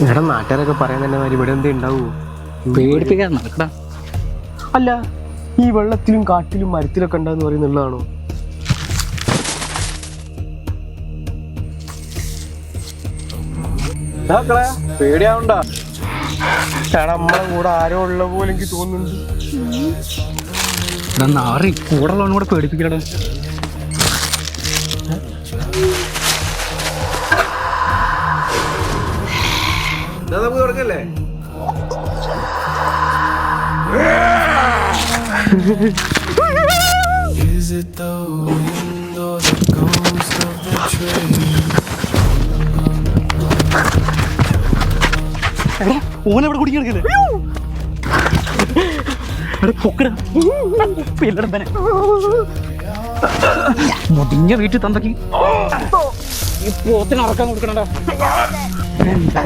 എടാ നാട്ടുകാരൊക്കെ പറയാൻ തന്നെ മാതിരി ഇവിടെ എന്തേ ഉണ്ടാവൂ? പേടിപ്പിക്കാൻ നടക്കടാ. അല്ല, ഈ വെള്ളത്തിലും കാട്ടിലും മരത്തിലൊക്കെ ഉണ്ടാന്ന് പറയുന്നുള്ളതാണോ? പേടിയാവണ്ട. നമ്മളെ കൂടെ ആരോ ഉള്ള പോലെ എനിക്ക് തോന്നുന്നുണ്ട്. നാറി കൂടെ ഉള്ളവനും കൂടെ പേടിപ്പിക്കടാ. നമുക്ക് തുടങ്ങല്ലേ? ഓനെവിടെ കുടിക്കണേ മുടിഞ്ഞ വീട്ടിൽ തന്തക്ക് ഈ പോത്തിന് അറക്കാൻ കൊടുക്കണടാ. എന്താ